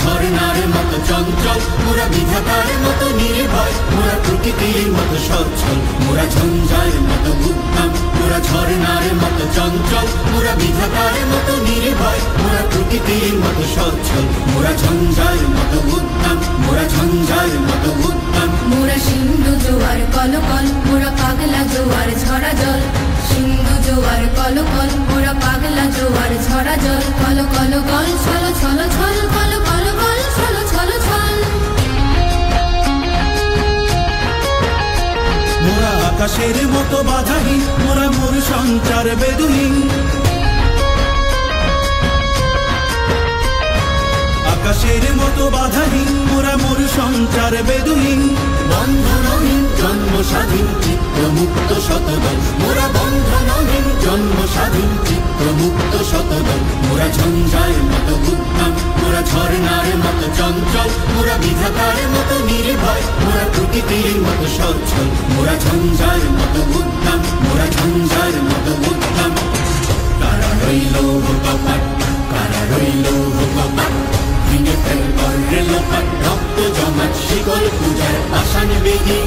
ঝর্ণার মতো চঞ্চল, মোরা বিধাতার মতো নির্ভয়, মোরা প্রকৃতির মতো সচ্ছল, মোরা ঝঞ্ঝার মতো উদ্যম। মোরা ঝর্ণার মতো চঞ্চল, মোরা বিধাতার মতো নির্ভয়, মোরা প্রকৃতির মতো সচ্ছল, মোরা ঝঞ্ঝার মতো উদ্যম, মোরা ঝঞ্ঝার মতো উদ্যম। মোরা সিন্ধু জোয়ার কলকল, মোরা পাগলা জোয়ার ঝরা জল। সিন্ধু জোয়ার কলকল, মোরা পাগলা জোয়ার ঝরা জল। কল কল কল ছল ছল ছল, কল কল কল ছল ছল ছল। মোরা আকাশের মতো বাধাহীন, মোরা মোর সঞ্চার বেদুহীন। আকাশের মতো বাধাহীন, মোরা মোর সঞ্চার বেদুহীন। বন্ধনহীন জন্ম স্বাধীন চিত্রমুক্ত শতদল, মোরা বন্ধনহীন জন্ম স্বাধীন চিত্রমুক্ত শতদল। মোরা ঝঞ্ঝার মতো উদ্যম, মোরা ঝর্ণার মতো চঞ্চল, মোরা বিধাতার মতো নির্ভয়, মোরা প্রকৃতির মতো সচ্ছল, মোরা ঝঞ্ঝার মতো উদ্যম, মোরা ঝঞ্ঝার মতো উদ্যম। কারা রইল কপাট, কারা রইল কপাট, ভেঙে ফেল করে লোপাট, রক্ত জমাট শিকল পূজার পাষাণ বেদি।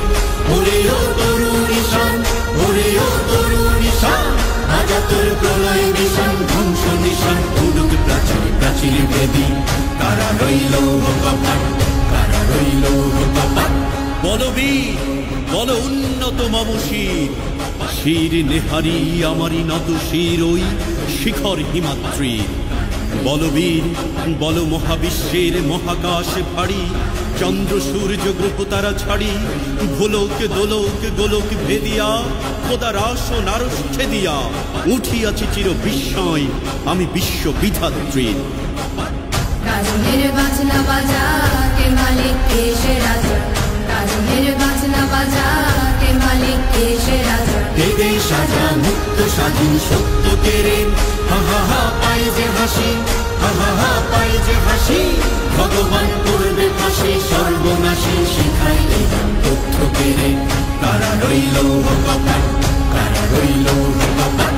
ওরে ও তরুণী শান, ওরে ও তরুণী শান, আজাতুর প্রলয় নিশান, ধ্বংস নিশান, উডুক প্রাচীর প্রাচীর বেদি। কারা রইল কপাট, কারা রইল কপাট। বলবীর বল উন্নত মম শির, শির নেহারি আমারি নত শির ওই শিখর হিমাদ্রির। বলবীর বল মহাবিশ্বের মহাকাশ ভারী, চন্দ্র সূর্য গ্রহ তারা ছাড়ি, ভোলক দোলক গোলক ভেদিয়া, খোদার আসন আরশ ছেদিয়া, উঠিয়াছি চির বিস্ময় আমি বিশ্ব বিধাত্রীর। কাজনের বাজনা বাজা, কে মালিক কে সে রাজা। কাজনের বাজনা বাজা, কে মালিক কে সে রাজা। দেবে সাজা মুক্ত স্বাধীন সত্য কেড়ে, হা হা হা পাই যে হাসি, হা হা হা পাই যে হাসি। ভগবান করবে ফাঁসি সর্বনাশী, শিখাই এই তথ্য কেড়ে। কারা রইল কপাট, কারা রইল কপাট।